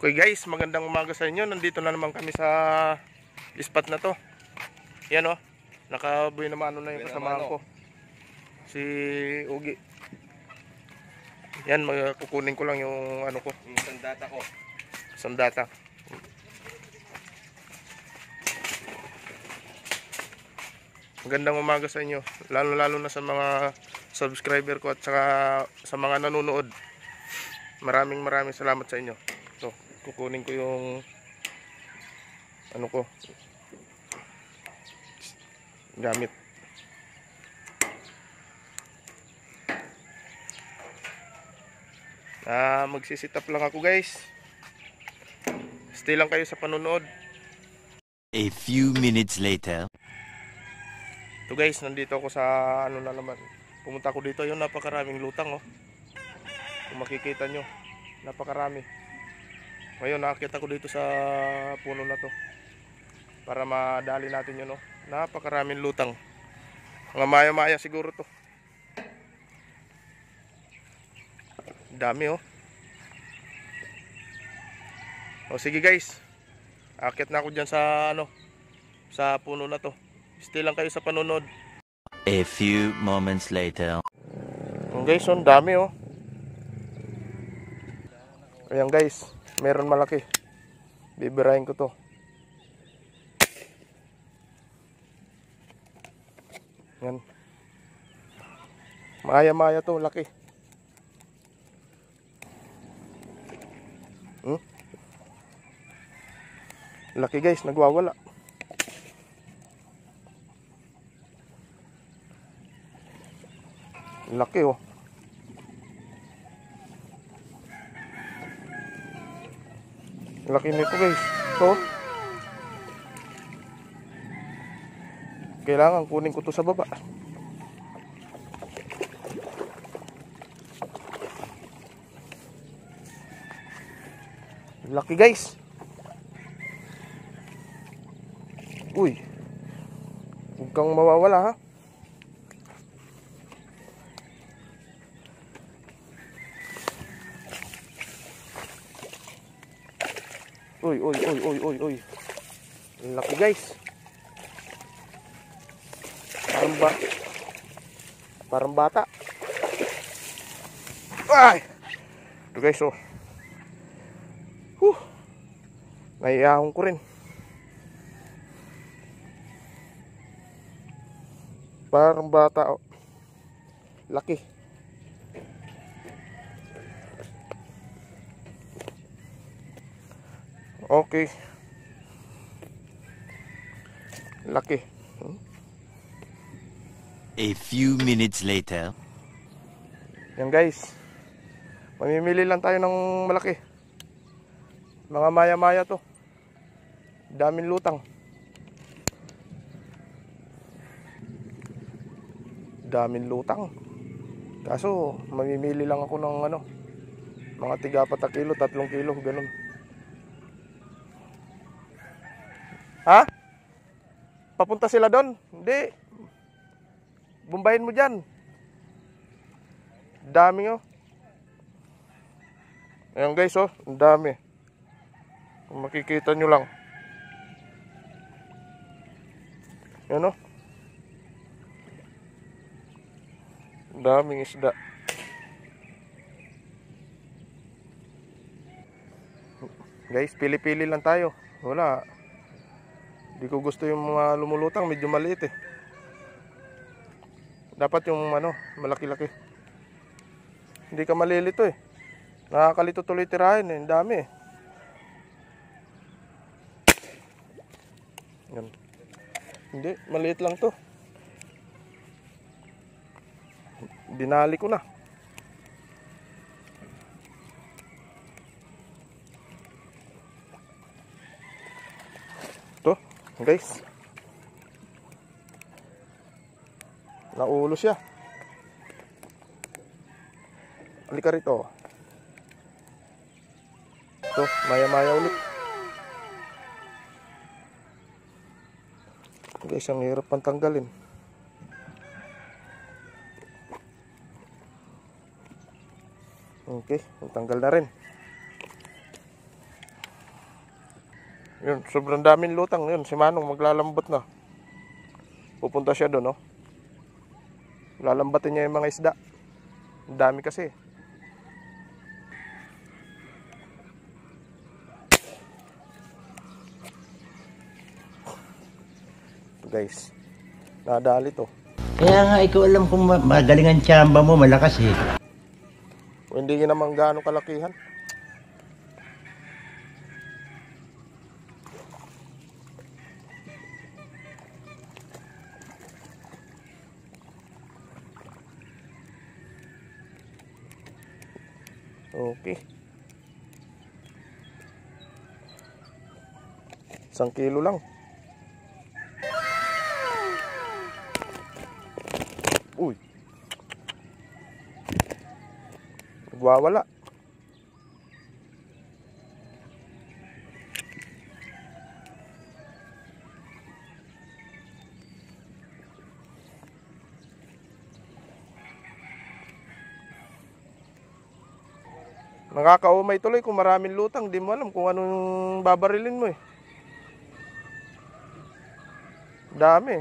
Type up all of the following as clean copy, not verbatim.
Okay guys, magandang umaga sa inyo. Nandito na naman kami sa spot na to. Yan o, nakabuhay naman na yung kasamahan ko, si Ugi. Yan, kukunin ko lang yung ano ko, yung sandata ko. Sandata. Magandang umaga sa inyo, lalo na sa mga subscriber ko at saka sa mga nanonood. Maraming salamat sa inyo. So, kukunin ko yung ano ko, gamit. Magsisit up lang ako guys. Stay lang kayo sa panonood. A few minutes later. So guys, nandito ako sa ano na naman. Pumunta ako dito, yung napakaraming lutang oh. Kung makikita nyo, napakarami. Ngayon nakakita ko dito sa puno na to para madali natin yun oh. Napakaraming lutang. Mga maya-maya siguro to. Dami oh. O sige guys, akit na ako dyan sa ano, sa puno na to. Stay lang kayo sa panonood. A few moments later. Guys, oh, dami oh. Ayan guys, meron malaki. Bibirahin ko to. Yan. Maya-maya to, laki. Laki guys, nagwawala. Laki oh. Laki nito guys. So, kailangan kunin ko to sa baba. Laki guys. Uy, huwag kang mawawala ha. Uy. Laki guys. Parang bata. Ay! Ito guys oh. Naiahon ko rin. Parang bata oh. Laki. Okay. Laki. A few minutes later. Yan guys. Mamimili lang tayo ng malaki. Mga maya-maya to. Daming lutang. Daming lutang. Kaso mamimili lang ako ng ano, mga tiga 4 kilo, 3 kilo, ganun. Ha? Papunta sila doon? Hindi. Bumbahin mo dyan. Dami oh. Ayan guys oh, ang dami. Kung makikita nyo lang. Ayan oh. Daming isda. Guys, pili-pili lang tayo. Wala. Hindi ko gusto yung mga lumulutang, medyo maliit eh. Dapat yung ano, malaki-laki. Hindi ka malilito eh. Nakakalito tuloy tirahin eh, ang dami eh. Yan. Hindi, maliit lang to. Dinali ko na. Ito, guys. Naulo siya. Halika rito. Ito, maya-maya ulit. Guys, ang hirap pang tanggalin. Okay, tanggal na rin. Yun, sobrang daming lutang. Yun, si Manong maglalambot na. Pupunta siya doon, no? Lalambatin niya yung mga isda. Ang dami kasi. Ito guys, nadali to. Kaya nga ikaw alam kung magaling ang tsamba mo, malakas eh. O hindi naman gaano kalakihan. Okay. 1 kilo lang. Uy. Nagwawala. Nakakaumay tuloy kung maraming lutang. Di mo alam kung anong babarilin mo eh. Dami.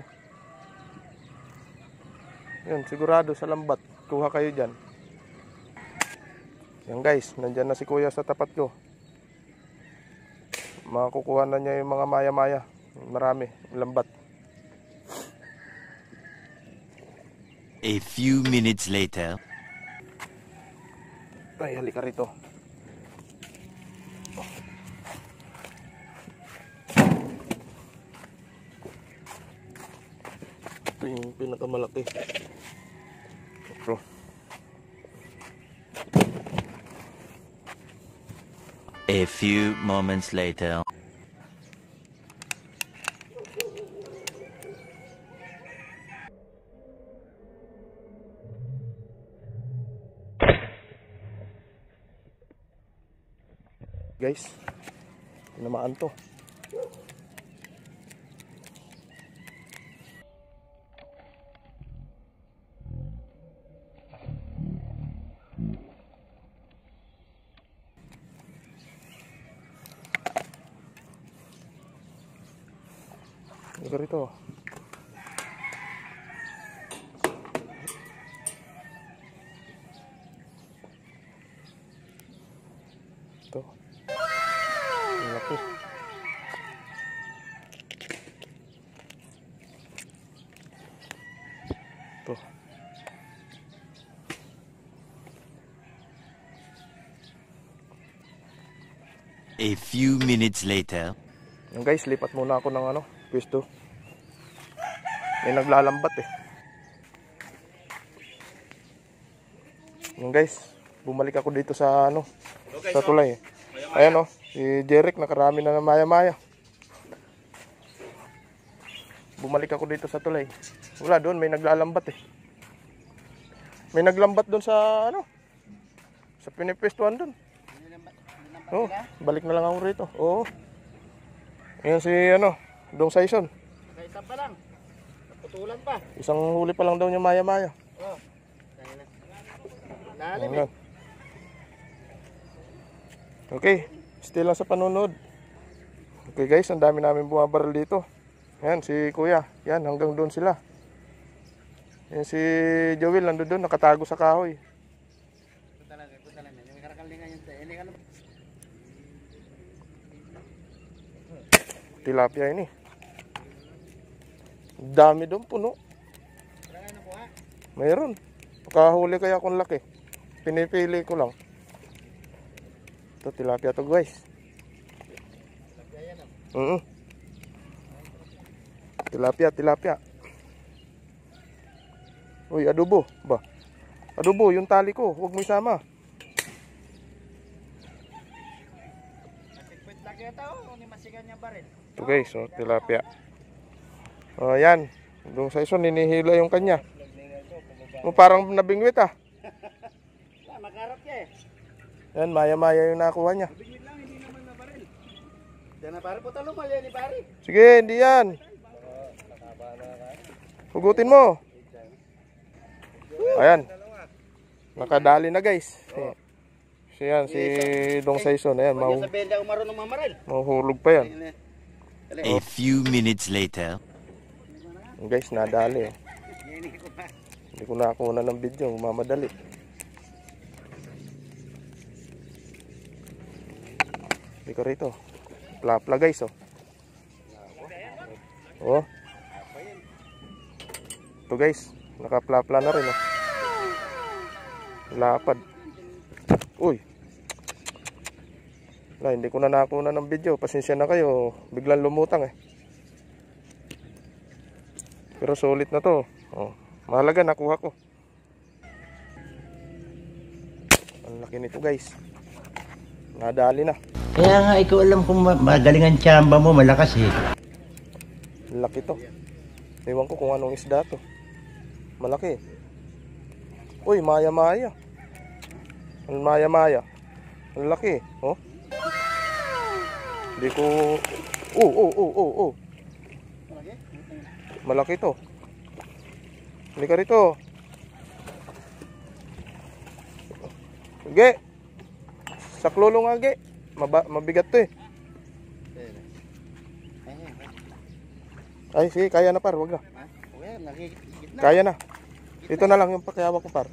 Yan, sigurado sa lambat. Kuha kayo dyan. Yan guys, nandyan na si kuya sa tapat ko. Makukuha na niya yung mga maya-maya. Marami, lambat. A few minutes later. Ay, halika rito. Ito yung pinakamalaki. Ito. A few moments later. Guys, tinamaan to. Ito rito. Ito. Ang laki. Ito. A few minutes later. Yan guys, lipat muna ako ng pwesto. May naglalambat eh. Yan guys, bumalik ako dito sa sa tulay. Ayan si Jeric nakarami na ng maya-maya. Bumalik ako dito sa tulay. Wala doon, may naglalambat eh. May naglambat doon sa sa pinipwestuhan doon. Oh, balik na lang ako rito. Oo. Ayan si Dong Saison. Isa pa lang. Putulan pa. Isang huli pa lang daw niya maya-maya. Oh. Lalim Ayan. Okay, still lang sa panonood. Okay guys, ang dami namin bumabaril dito. Ayan, si Kuya. Yan, hanggang doon sila. Ayan, si Joel, nandun doon, nakatago sa kahoy. Punta lang. May karakalingan yun. Tilapia ini. Dami doon, puno. Mayroon. Pakahuli kaya akong laki. Pinipili ko lang. Ito, tilapia to guys. Tilapia. Uy, adobo. Ba? Adobo, yung tali ko. Huwag mo isama. Ito guys, tilapia. Yan. Doon sa iso, ninihila yung kanya. Parang nabingwit ah. Makarap niya eh. Yan, maya-maya yung nakuha niya. Bingwit lang, hindi naman nabaril. Diyan na pare, puta lumal yan ni pare. Sige, hindi yan. Hugutin mo. Ayan. Nakadali na guys. Si Dong Saison. Ayan, Sabihin niya kung marunong mamaril. mahuhulog pa yan. A few minutes later. Guys, nadali. Oh. Yan ko pa. Hindi ko nakakuha ng video, mamadali. Hindi ko rito. Plapla guys, oh. Oh. Ito guys, nakaplapla na rin, oh. Lapad. Uy. Wala, hindi ko na nakakuha ng video. Pasensya na kayo, biglang lumutang eh. Pero solid na to. Oh. Mahalaga, nakuha ko. Ang laki nito guys. Nadali na. Kaya nga ikaw alam kung magaling ang tsamba mo, malakas eh. Ang laki to. Ewan ko kung anong isda to. Malaki. Uy, maya-maya. Ang maya-maya. Ang laki. Oh. Hindi ko... Oh. Malaki to. Hindi ka rito. Ge. Saklolo nga, ge. Mabigat to eh. Ay, sige, kaya na par, wag na. Well, nakikit na. Kaya na. Ito na lang yung pakihawa ko par.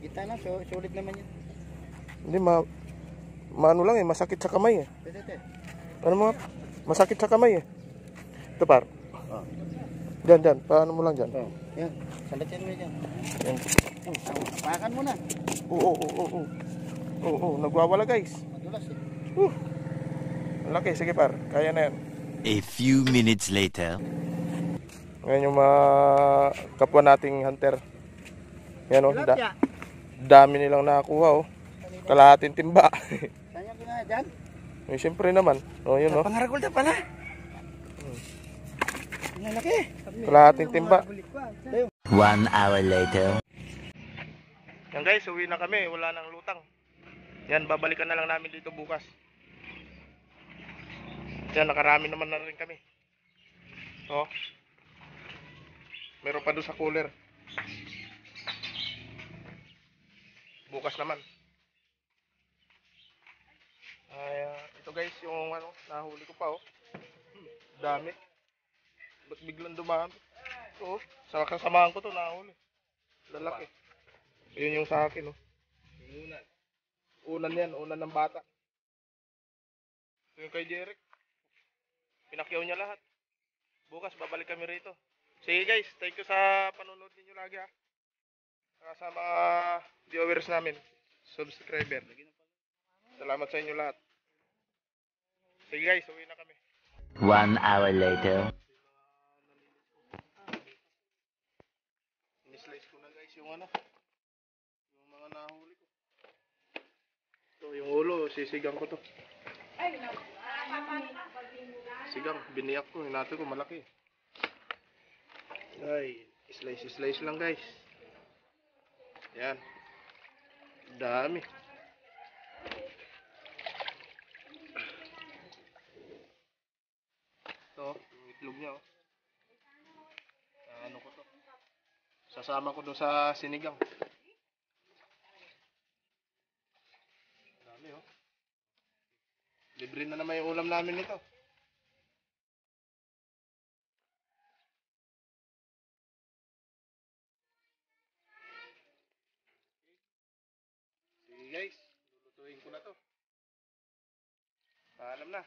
Kita na, solid naman yun. Hindi, maano lang eh, masakit sa kamay eh. Tete. Ano mo? Masakit sa kamay eh. Ito par. Oh. Diyan. Paano mo lang dyan? Oh. Yan. Salatin mo yan. Yan. Pakan mo na. Oo, nagwawala guys. Madulas eh. Ang laki, sige par. Kaya na yan. A few minutes later. Ngayon yung mga kapwa nating hunter. Yan o, Tilapia. dami nilang nakakuha o. Kalahating timba. Kanya ko na dyan. Eh, siyempre naman. O, yun o. Pangaragol na pala. Ang laki. Kalahating timba. 1 hour later. Yan guys, uwi na kami. Wala nang lutang. Yan, babalikan na lang namin dito bukas. Yan, nakarami naman na rin kami. O. Meron pa doon sa cooler. Bukas naman. Ay, ito guys, yung ano, nahuli ko pa oh. Dami. Ba't biglang dumami? Oo, sa kasamahan ko to nahuli. Lalaki. Yun yung sa akin oh. Unan. Unan yan, unan ng bata. Ito yung kay Jeric. Pinakyaw niya lahat. Bukas babalik kami rito. Sige guys, thank you sa panonood ninyo lagi ha. Saka sa mga viewers namin, subscriber. Salamat sa inyo lahat. Sige guys, uwi na kami. 1 hour later. Ni-slice ko na guys yung ano, yung mga nahuli ko. So yung ulo, sisigang ko to. Sigang, biniyak ko, hinato ko malaki. Ay, slice lang guys. Yan. Dami. Ito, yung itlog niya oh. Ano ko to? Sasama ko doon sa sinigang. Dami oh. Libre na naman yung ulam namin nito. Sige guys, lulutuin ko na to. Paalam na.